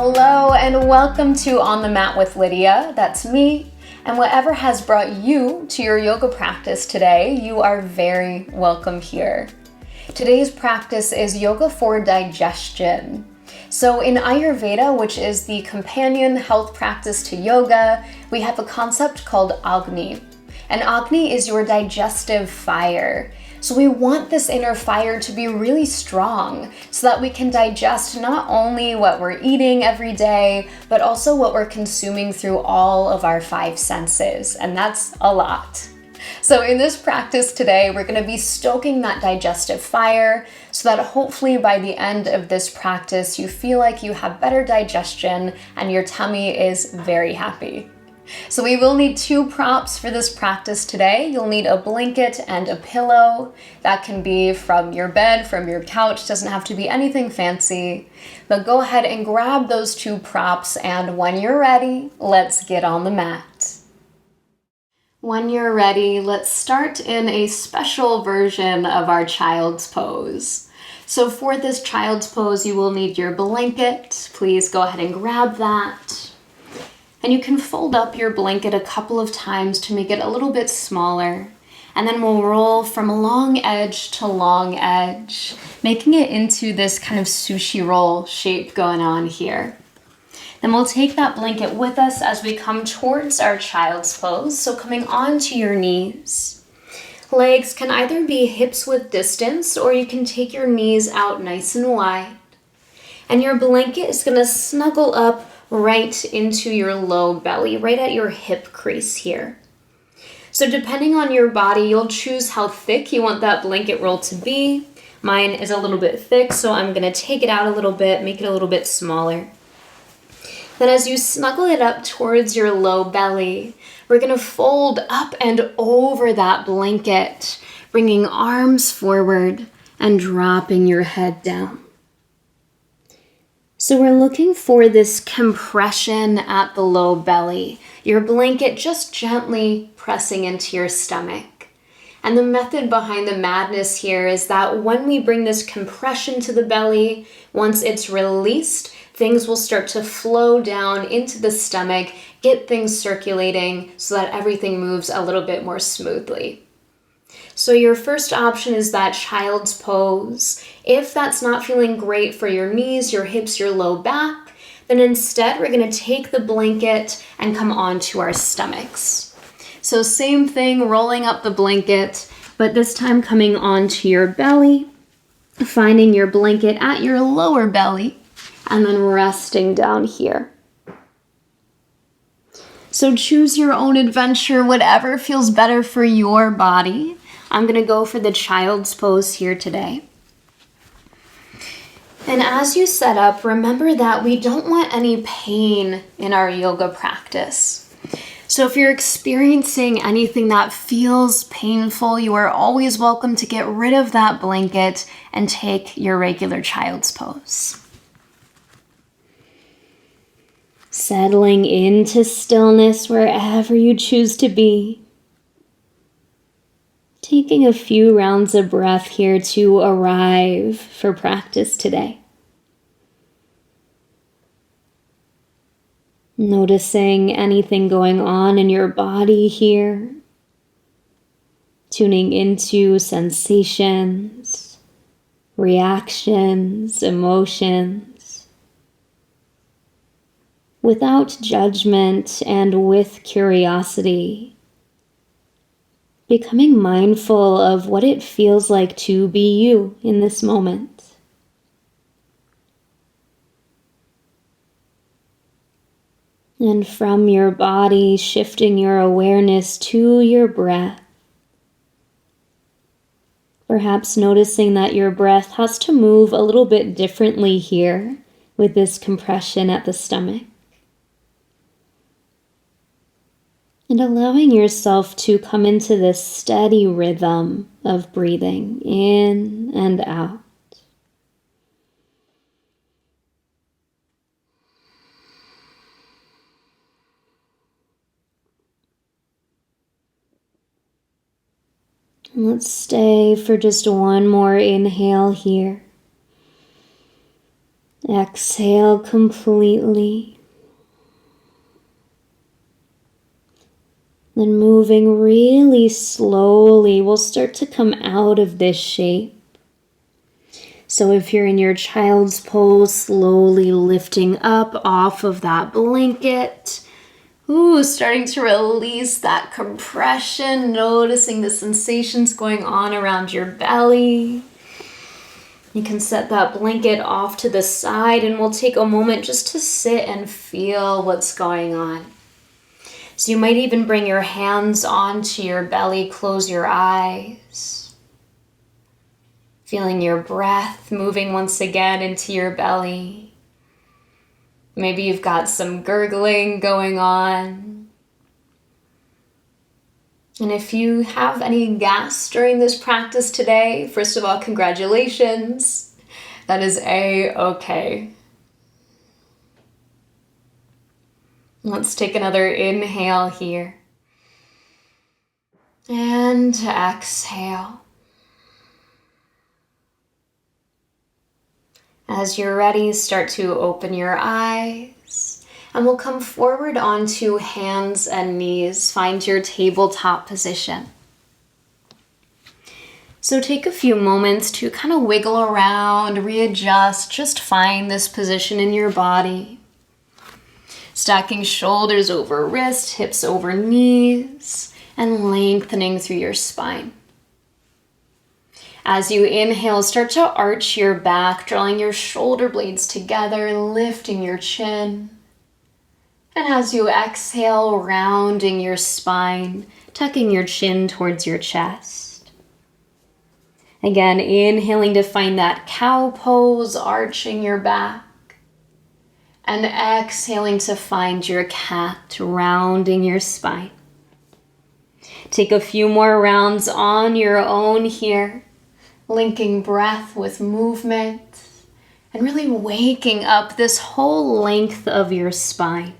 Hello and welcome to On the Mat with Lydia. That's me. And whatever has brought you to your yoga practice today, you are very welcome here. Today's practice is yoga for digestion. So in Ayurveda, which is the companion health practice to yoga, we have a concept called agni. And agni is your digestive fire. So we want this inner fire to be really strong so that we can digest not only what we're eating every day, but also what we're consuming through all of our five senses. And that's a lot. So in this practice today, we're going to be stoking that digestive fire so that hopefully by the end of this practice, you feel like you have better digestion and your tummy is very happy. So we will need two props for this practice today. You'll need a blanket and a pillow. That can be from your bed, from your couch, doesn't have to be anything fancy. But go ahead and grab those two props, and when you're ready, let's get on the mat. When you're ready, let's start in a special version of our child's pose. So for this child's pose, you will need your blanket. Please go ahead and grab that. And you can fold up your blanket a couple of times to make it a little bit smaller. And then we'll roll from long edge to long edge, making it into this kind of sushi roll shape going on here. Then we'll take that blanket with us as we come towards our child's pose. So coming onto your knees. Legs can either be hips width distance, or you can take your knees out nice and wide. And your blanket is going to snuggle up right into your low belly, right at your hip crease here. So depending on your body, you'll choose how thick you want that blanket roll to be. Mine is a little bit thick, so I'm going to take it out a little bit, make it a little bit smaller. Then as you snuggle it up towards your low belly, we're going to fold up and over that blanket, bringing arms forward and dropping your head down. So we're looking for this compression at the low belly, your blanket just gently pressing into your stomach. And the method behind the madness here is that when we bring this compression to the belly, once it's released, things will start to flow down into the stomach, get things circulating so that everything moves a little bit more smoothly. So your first option is that child's pose. If that's not feeling great for your knees, your hips, your low back, then instead we're going to take the blanket and come onto our stomachs. So same thing, rolling up the blanket, but this time coming onto your belly, finding your blanket at your lower belly, and then resting down here. So choose your own adventure, whatever feels better for your body. I'm going to go for the child's pose here today. And as you set up, remember that we don't want any pain in our yoga practice. So if you're experiencing anything that feels painful, you are always welcome to get rid of that blanket and take your regular child's pose. Settling into stillness wherever you choose to be. Taking a few rounds of breath here to arrive for practice today. Noticing anything going on in your body here. Tuning into sensations, reactions, emotions. Without judgment and with curiosity. Becoming mindful of what it feels like to be you in this moment. And from your body, shifting your awareness to your breath. Perhaps noticing that your breath has to move a little bit differently here with this compression at the stomach. And allowing yourself to come into this steady rhythm of breathing in and out. Let's stay for just one more inhale here. Exhale completely. Then moving really slowly, we'll start to come out of this shape. So if you're in your child's pose, slowly lifting up off of that blanket. Starting to release that compression, noticing the sensations going on around your belly. You can set that blanket off to the side and we'll take a moment just to sit and feel what's going on. So you might even bring your hands onto your belly, close your eyes. Feeling your breath moving once again into your belly. Maybe you've got some gurgling going on. And if you have any gas during this practice today, first of all, congratulations. That is A-okay. Let's take another inhale here. And exhale. As you're ready, start to open your eyes. And we'll come forward onto hands and knees. Find your tabletop position. So take a few moments to kind of wiggle around, readjust, just find this position in your body. Stacking shoulders over wrists, hips over knees, and lengthening through your spine. As you inhale, start to arch your back, drawing your shoulder blades together, lifting your chin. And as you exhale, rounding your spine, tucking your chin towards your chest. Again, inhaling to find that cow pose, arching your back. And exhaling to find your cat, rounding your spine. Take a few more rounds on your own here, linking breath with movement, and really waking up this whole length of your spine.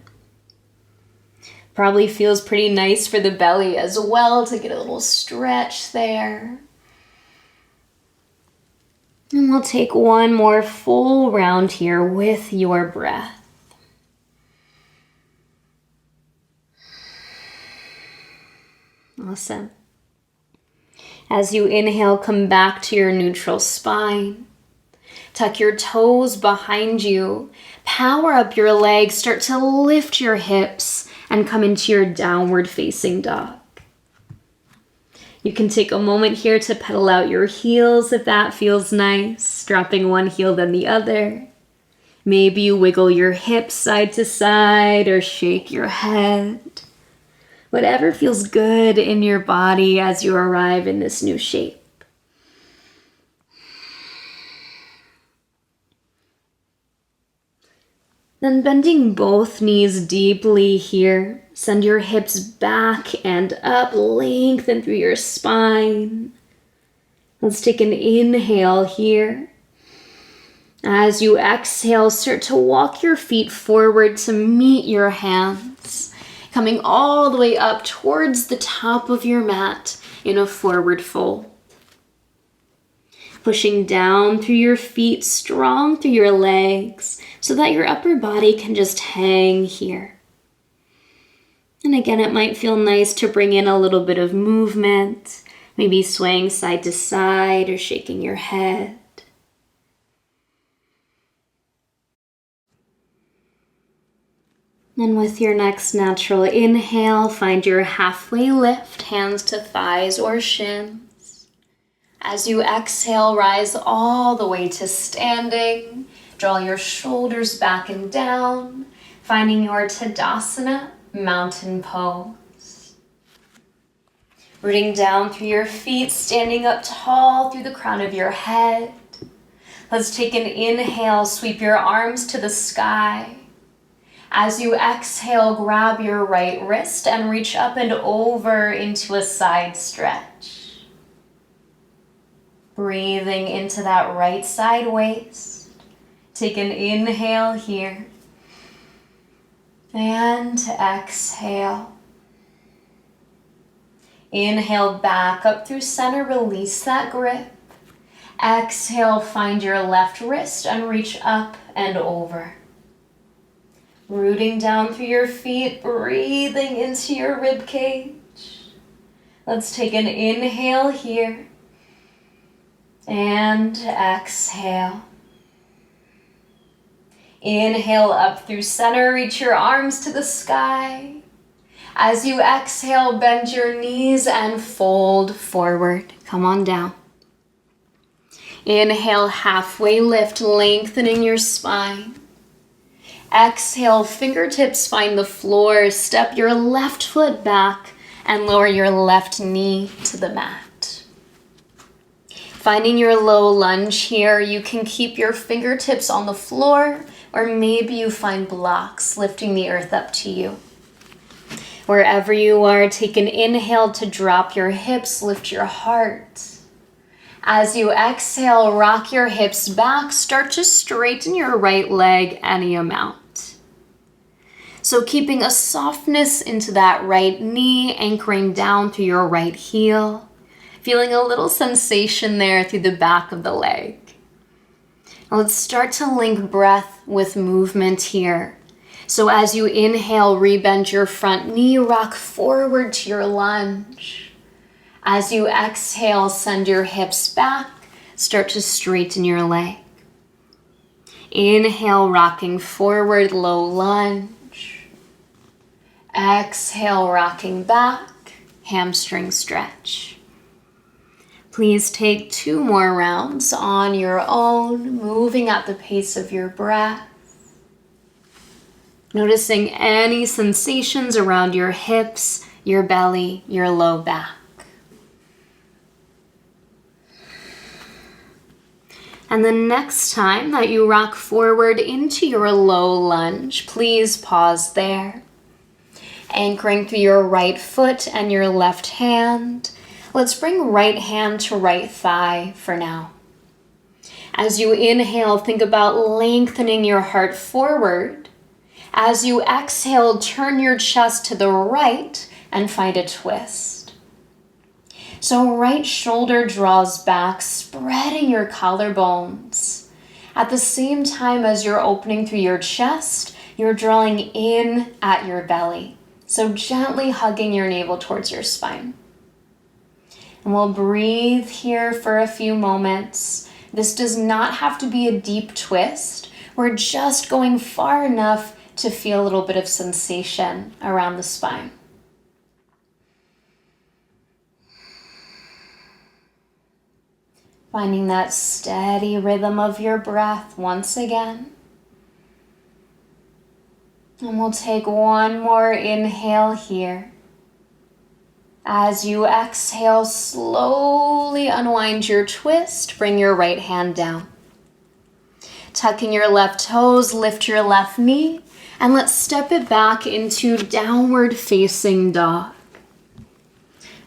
Probably feels pretty nice for the belly as well to get a little stretch there. And we'll take one more full round here with your breath. Awesome. As you inhale, come back to your neutral spine. Tuck your toes behind you. Power up your legs. Start to lift your hips and come into your downward facing dog. You can take a moment here to pedal out your heels if that feels nice, dropping one heel then the other. Maybe you wiggle your hips side to side or shake your head. Whatever feels good in your body as you arrive in this new shape. Then bending both knees deeply here. Send your hips back and up, lengthen through your spine. Let's take an inhale here. As you exhale, start to walk your feet forward to meet your hands, coming all the way up towards the top of your mat in a forward fold. Pushing down through your feet, strong through your legs, so that your upper body can just hang here. And again, it might feel nice to bring in a little bit of movement, maybe swaying side to side or shaking your head. And with your next natural inhale, find your halfway lift, hands to thighs or shins. As you exhale, rise all the way to standing. Draw your shoulders back and down, finding your Tadasana, mountain pose. Rooting down through your feet, standing up tall through the crown of your head. Let's take an inhale, sweep your arms to the sky. As you exhale, grab your right wrist and reach up and over into a side stretch. Breathing into that right side waist. Take an inhale here. And exhale. Inhale back up through center, release that grip. Exhale, find your left wrist and reach up and over. Rooting down through your feet, breathing into your rib cage. Let's take an inhale here. And exhale. Inhale up through center, reach your arms to the sky. As you exhale, bend your knees and fold forward. Come on down. Inhale, halfway lift, lengthening your spine. Exhale, fingertips find the floor. Step your left foot back and lower your left knee to the mat. Finding your low lunge here, you can keep your fingertips on the floor, or maybe you find blocks lifting the earth up to you. Wherever you are, take an inhale to drop your hips, lift your heart. As you exhale, rock your hips back, start to straighten your right leg any amount. So keeping a softness into that right knee, anchoring down through your right heel, feeling a little sensation there through the back of the leg. Now let's start to link breath with movement here. So as you inhale, rebend your front knee, rock forward to your lunge. As you exhale, send your hips back, start to straighten your leg. Inhale, rocking forward, low lunge. Exhale, rocking back, hamstring stretch. Please take 2 more rounds on your own, moving at the pace of your breath. Noticing any sensations around your hips, your belly, your low back. And the next time that you rock forward into your low lunge, please pause there. Anchoring through your right foot and your left hand. Let's bring right hand to right thigh for now. As you inhale, think about lengthening your heart forward. As you exhale, turn your chest to the right and find a twist. So right shoulder draws back, spreading your collarbones. At the same time as you're opening through your chest, you're drawing in at your belly. So gently hugging your navel towards your spine. And we'll breathe here for a few moments. This does not have to be a deep twist. We're just going far enough to feel a little bit of sensation around the spine. Finding that steady rhythm of your breath once again. And we'll take one more inhale here. As you exhale, slowly unwind your twist, bring your right hand down. Tucking your left toes, lift your left knee, and let's step it back into downward facing dog.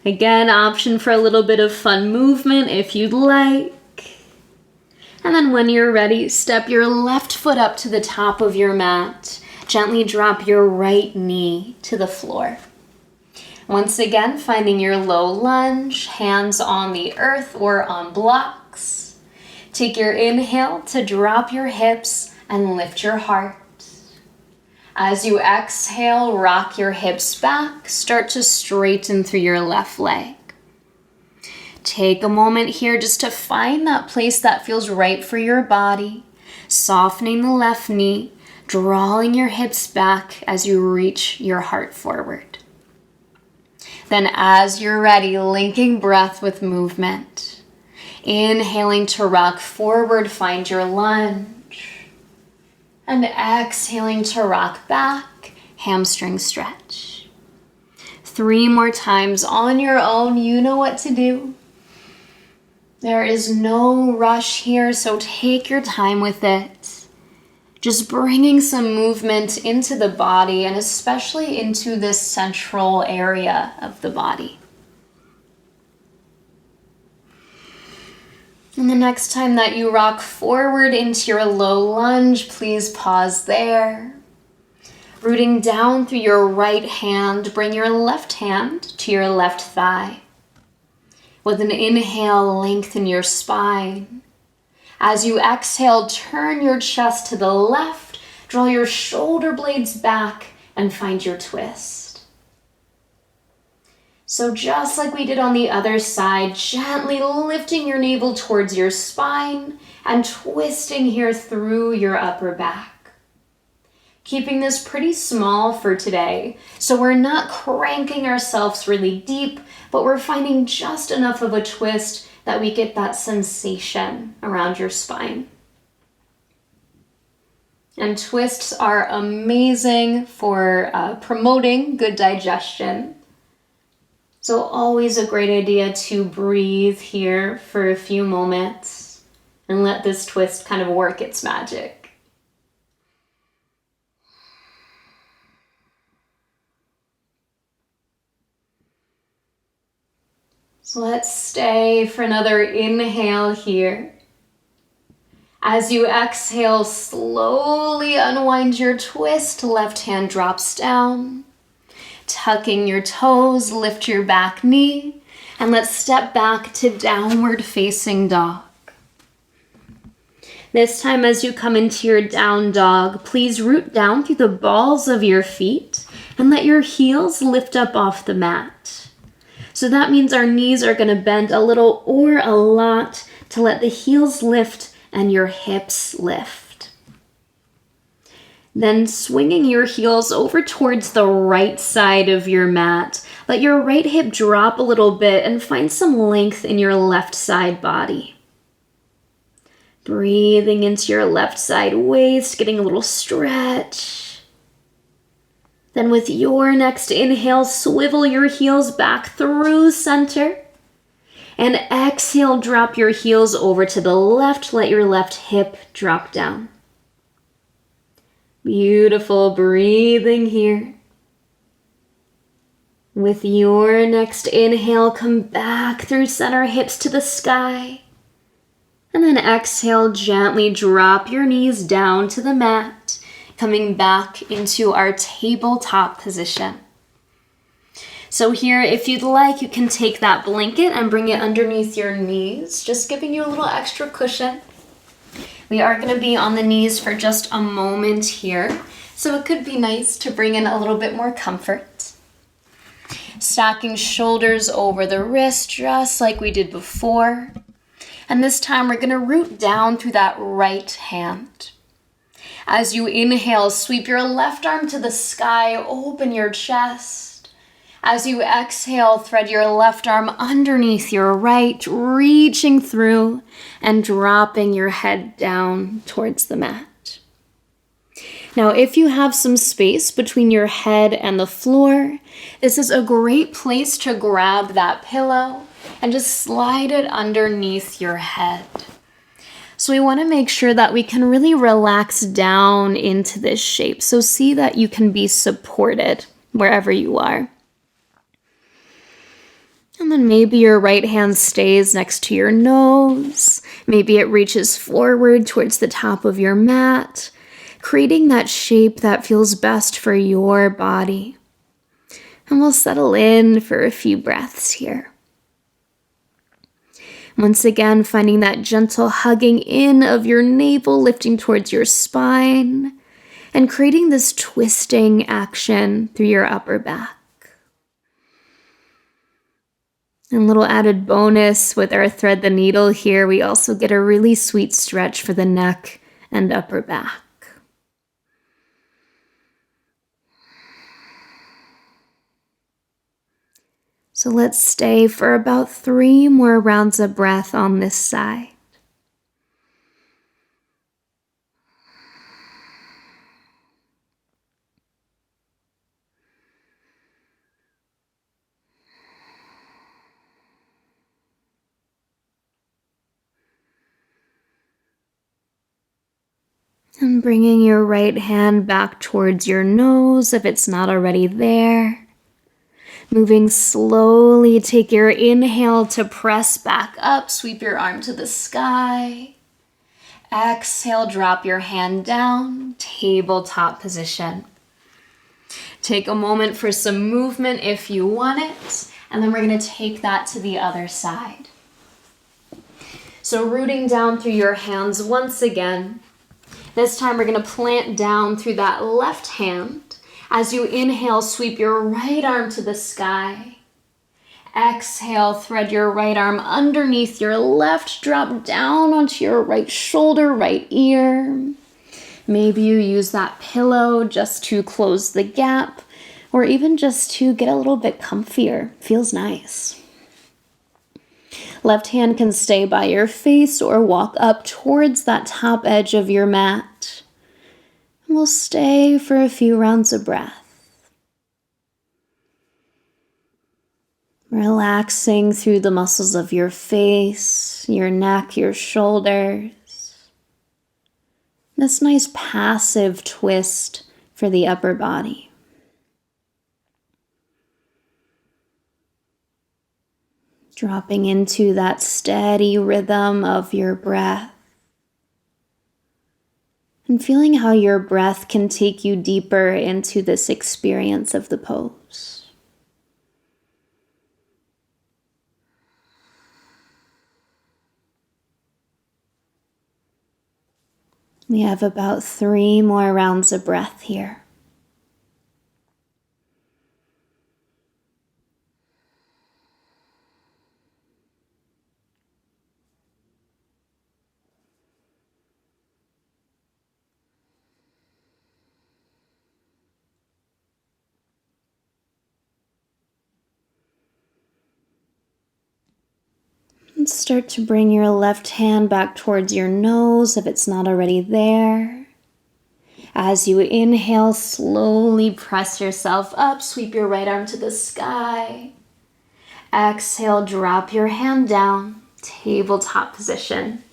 Again, option for a little bit of fun movement if you'd like. And then when you're ready, step your left foot up to the top of your mat. Gently drop your right knee to the floor. Once again, finding your low lunge, hands on the earth or on blocks. Take your inhale to drop your hips and lift your heart. As you exhale, rock your hips back, start to straighten through your left leg. Take a moment here just to find that place that feels right for your body, softening the left knee, drawing your hips back as you reach your heart forward. Then as you're ready, linking breath with movement. Inhaling to rock forward, find your lunge. And exhaling to rock back, hamstring stretch. 3 more times on your own, you know what to do. There is no rush here, so take your time with it. Just bringing some movement into the body and especially into this central area of the body. And the next time that you rock forward into your low lunge, please pause there. Rooting down through your right hand, bring your left hand to your left thigh. With an inhale, lengthen your spine. As you exhale, turn your chest to the left, draw your shoulder blades back, and find your twist. So just like we did on the other side, gently lifting your navel towards your spine and twisting here through your upper back. Keeping this pretty small for today, so we're not cranking ourselves really deep, but we're finding just enough of a twist that we get that sensation around your spine. And twists are amazing for promoting good digestion. So always a great idea to breathe here for a few moments and let this twist kind of work its magic. So let's stay for another inhale here. As you exhale, slowly unwind your twist. Left hand drops down. Tucking your toes, lift your back knee, and let's step back to downward facing dog. This time as you come into your down dog, please root down through the balls of your feet and let your heels lift up off the mat. So that means our knees are going to bend a little or a lot to let the heels lift and your hips lift. Then swinging your heels over towards the right side of your mat. Let your right hip drop a little bit and find some length in your left side body. Breathing into your left side waist, getting a little stretch. Then with your next inhale, swivel your heels back through center. And exhale, drop your heels over to the left. Let your left hip drop down. Beautiful breathing here. With your next inhale, come back through center, hips to the sky. And then exhale, gently drop your knees down to the mat, coming back into our tabletop position. So here, if you'd like, you can take that blanket and bring it underneath your knees, just giving you a little extra cushion. We are going to be on the knees for just a moment here, so it could be nice to bring in a little bit more comfort. Stacking shoulders over the wrist, just like we did before. And this time we're going to root down through that right hand. As you inhale, sweep your left arm to the sky, open your chest. As you exhale, thread your left arm underneath your right, reaching through and dropping your head down towards the mat. Now, if you have some space between your head and the floor, this is a great place to grab that pillow and just slide it underneath your head. So we want to make sure that we can really relax down into this shape. So see that you can be supported wherever you are. And then maybe your right hand stays next to your nose. Maybe it reaches forward towards the top of your mat, creating that shape that feels best for your body. And we'll settle in for a few breaths here. Once again, finding that gentle hugging in of your navel, lifting towards your spine, and creating this twisting action through your upper back. And a little added bonus with our thread the needle here, we also get a really sweet stretch for the neck and upper back. So let's stay for about 3 more rounds of breath on this side. And bringing your right hand back towards your nose if it's not already there. Moving slowly, take your inhale to press back up, sweep your arm to the sky. Exhale, drop your hand down, tabletop position. Take a moment for some movement if you want it. And then we're going to take that to the other side. So rooting down through your hands once again. This time we're going to plant down through that left hand. As you inhale, sweep your right arm to the sky. Exhale, thread your right arm underneath your left, drop down onto your right shoulder, right ear. Maybe you use that pillow just to close the gap, or even just to get a little bit comfier. Feels nice. Left hand can stay by your face or walk up towards that top edge of your mat. And we'll stay for a few rounds of breath. Relaxing through the muscles of your face, your neck, your shoulders. This nice passive twist for the upper body. Dropping into that steady rhythm of your breath. And feeling how your breath can take you deeper into this experience of the pose. We have about 3 more rounds of breath here. And start to bring your left hand back towards your nose if it's not already there. As you inhale, slowly press yourself up, sweep your right arm to the sky. Exhale, drop your hand down, tabletop position.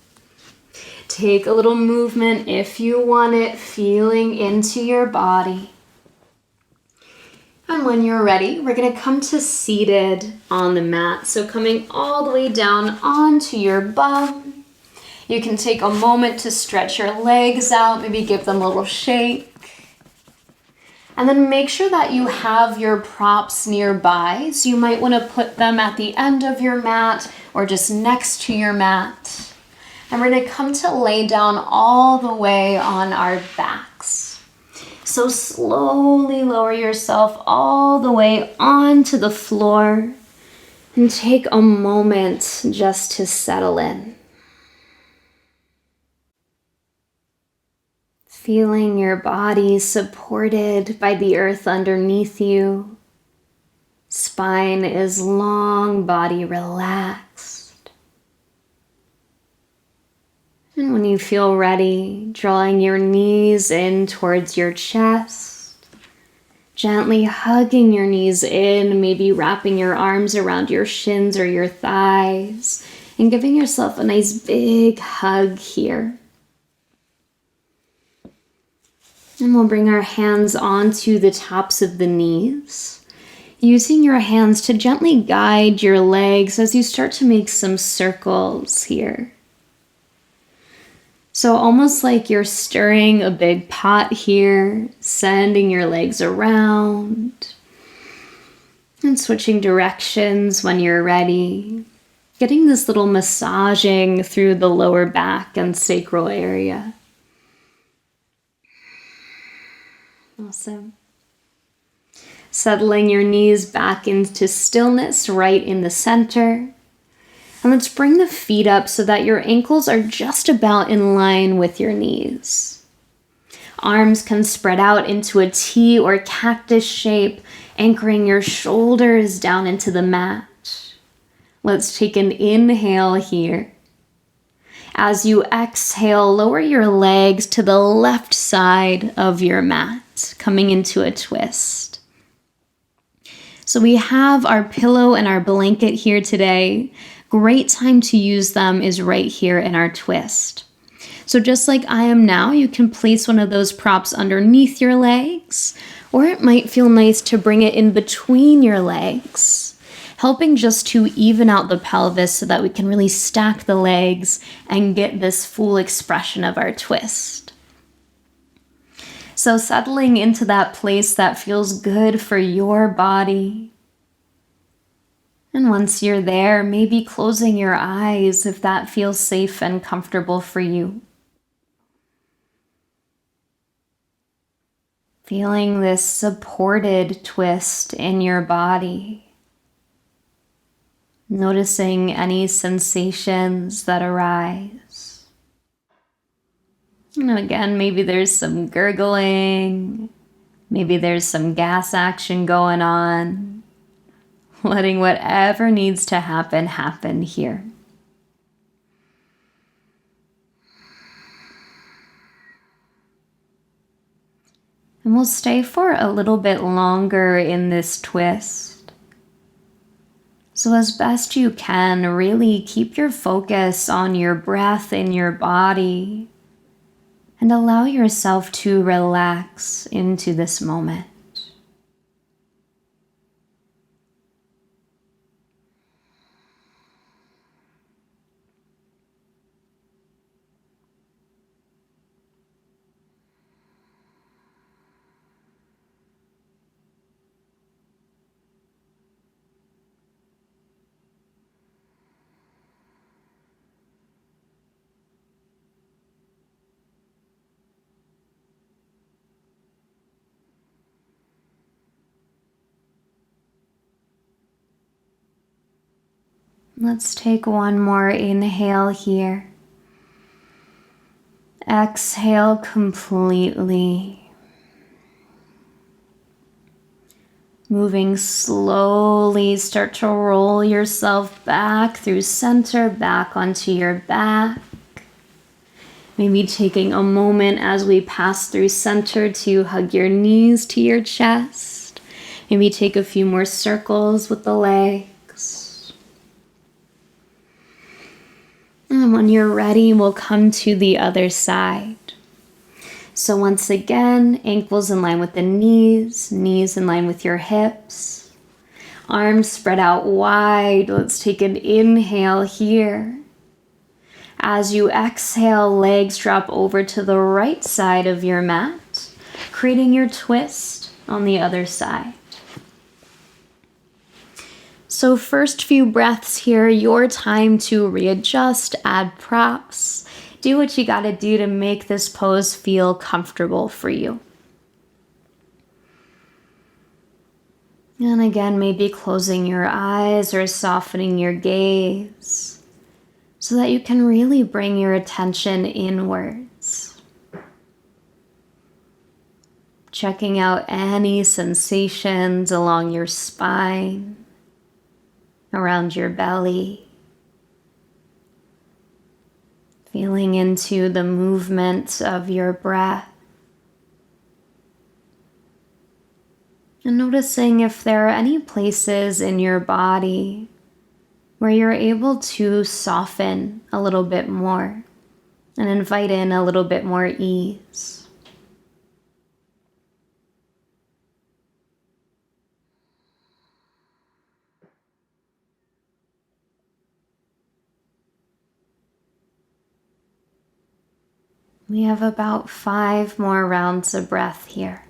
Take a little movement if you want it, feeling into your body. And when you're ready, we're going to come to seated on the mat. So coming all the way down onto your bum. You can take a moment to stretch your legs out, maybe give them a little shake. And then make sure that you have your props nearby. So you might want to put them at the end of your mat or just next to your mat. And we're going to come to lay down all the way on our backs. So slowly lower yourself all the way onto the floor and take a moment just to settle in. Feeling your body supported by the earth underneath you. Spine is long, body relaxed. And when you feel ready, drawing your knees in towards your chest, gently hugging your knees in, maybe wrapping your arms around your shins or your thighs, and giving yourself a nice big hug here. And we'll bring our hands onto the tops of the knees, using your hands to gently guide your legs as you start to make some circles here. So almost like you're stirring a big pot here, sending your legs around and switching directions when you're ready. Getting this little massaging through the lower back and sacral area. Awesome. Settling your knees back into stillness right in the center. And let's bring the feet up so that your ankles are just about in line with your knees. Arms can spread out into a T or cactus shape, anchoring your shoulders down into the mat. Let's take an inhale here. As you exhale, lower your legs to the left side of your mat, coming into a twist. So we have our pillow and our blanket here today. Great time to use them is right here in our twist. So just like I am now, you can place one of those props underneath your legs, or it might feel nice to bring it in between your legs, helping just to even out the pelvis so that we can really stack the legs and get this full expression of our twist. So settling into that place that feels good for your body. And once you're there, maybe closing your eyes if that feels safe and comfortable for you. Feeling this supported twist in your body. Noticing any sensations that arise. And again, maybe there's some gurgling. Maybe there's some gas action going on. Letting whatever needs to happen, happen here. And we'll stay for a little bit longer in this twist. So as best you can, really keep your focus on your breath in your body and allow yourself to relax into this moment. Let's take one more inhale here. Exhale completely. Moving slowly, start to roll yourself back through center, back onto your back. Maybe taking a moment as we pass through center to hug your knees to your chest. Maybe take a few more circles with the legs. And when you're ready, we'll come to the other side. So once again, ankles in line with the knees, knees in line with your hips. Arms spread out wide. Let's take an inhale here. As you exhale, legs drop over to the right side of your mat, creating your twist on the other side. So first few breaths here, your time to readjust, add props. Do what you gotta do to make this pose feel comfortable for you. And again, maybe closing your eyes or softening your gaze so that you can really bring your attention inwards. Checking out any sensations along your spine, around your belly. Feeling into the movement of your breath. And noticing if there are any places in your body where you're able to soften a little bit more and invite in a little bit more ease. We have about 5 more rounds of breath here.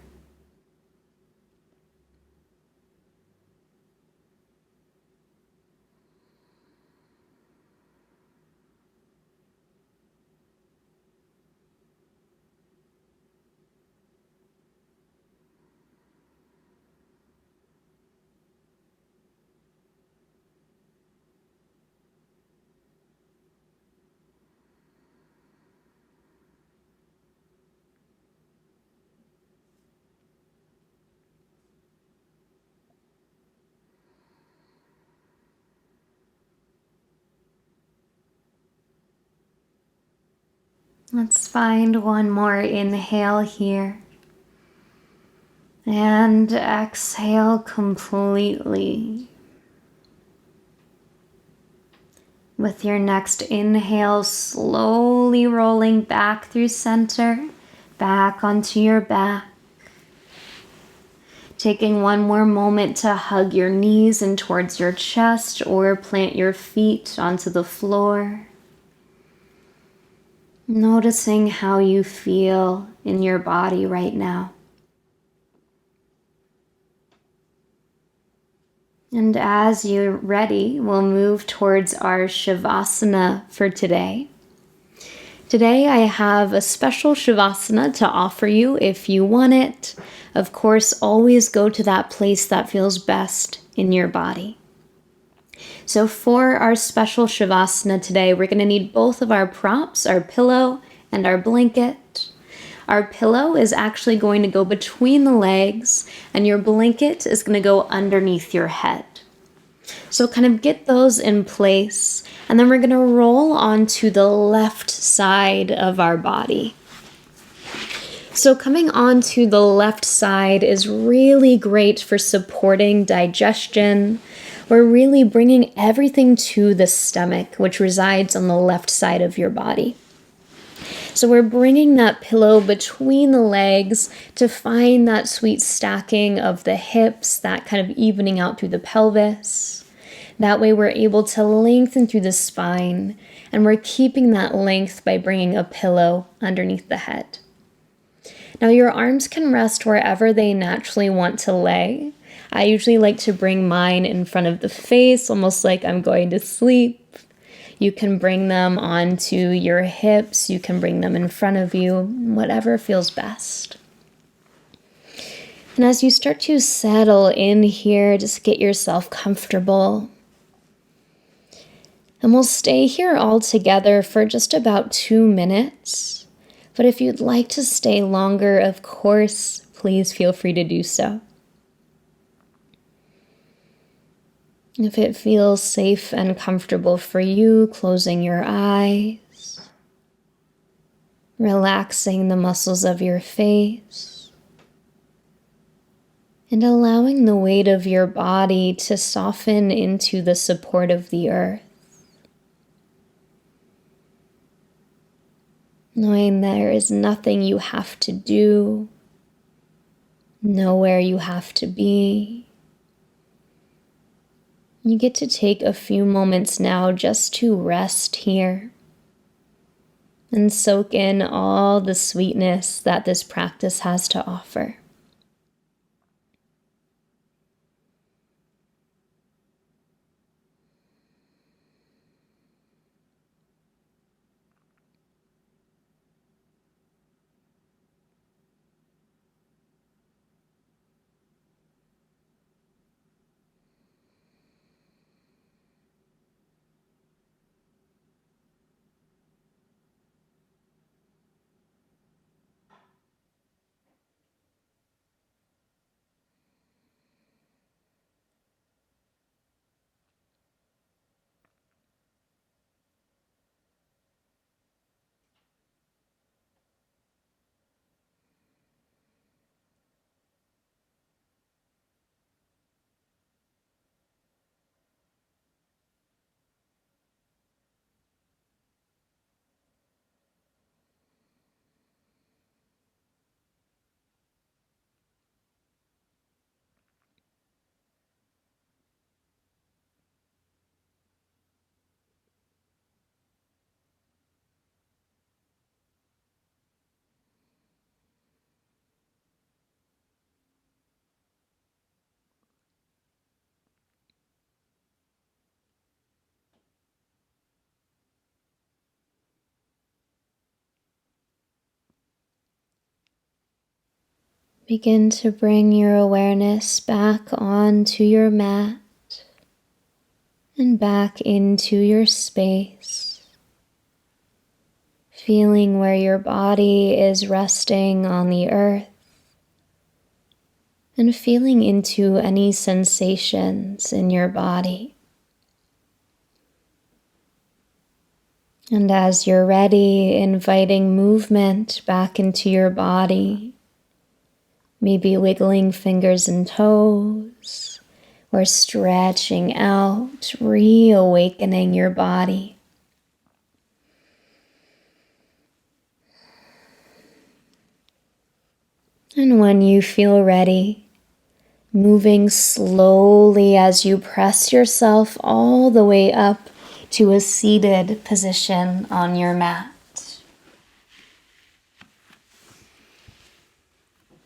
Let's find one more inhale here. And exhale completely. With your next inhale, slowly rolling back through center, back onto your back. Taking one more moment to hug your knees in towards your chest or plant your feet onto the floor. Noticing how you feel in your body right now. And as you're ready, we'll move towards our Shavasana for today. Today I have a special Shavasana to offer you if you want it. Of course, always go to that place that feels best in your body. So for our special Shavasana today, we're going to need both of our props, our pillow and our blanket. Our pillow is actually going to go between the legs, and your blanket is going to go underneath your head. So kind of get those in place, and then we're going to roll onto the left side of our body. So coming onto the left side is really great for supporting digestion. We're really bringing everything to the stomach, which resides on the left side of your body. So we're bringing that pillow between the legs to find that sweet stacking of the hips, that kind of evening out through the pelvis. That way we're able to lengthen through the spine, and we're keeping that length by bringing a pillow underneath the head. Now your arms can rest wherever they naturally want to lay. I usually like to bring mine in front of the face, almost like I'm going to sleep. You can bring them onto your hips. You can bring them in front of you, whatever feels best. And as you start to settle in here, just get yourself comfortable. And we'll stay here all together for just about 2 minutes. But if you'd like to stay longer, of course, please feel free to do so. If it feels safe and comfortable for you, closing your eyes, relaxing the muscles of your face, and allowing the weight of your body to soften into the support of the earth. Knowing there is nothing you have to do, nowhere you have to be. You get to take a few moments now just to rest here and soak in all the sweetness that this practice has to offer. Begin to bring your awareness back onto your mat and back into your space, feeling where your body is resting on the earth and feeling into any sensations in your body. And as you're ready, inviting movement back into your body. Maybe wiggling fingers and toes, or stretching out, reawakening your body. And when you feel ready, moving slowly as you press yourself all the way up to a seated position on your mat.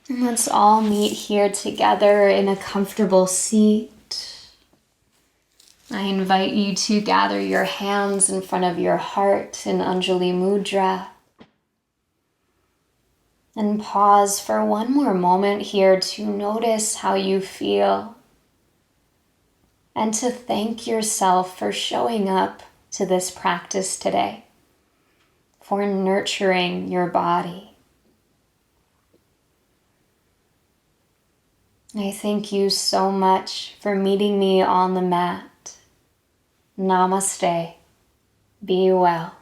And let's all meet here together in a comfortable seat. I invite you to gather your hands in front of your heart in Anjali Mudra. And pause for one more moment here to notice how you feel and to thank yourself for showing up to this practice today, for nurturing your body. I thank you so much for meeting me on the mat. Namaste. Be well.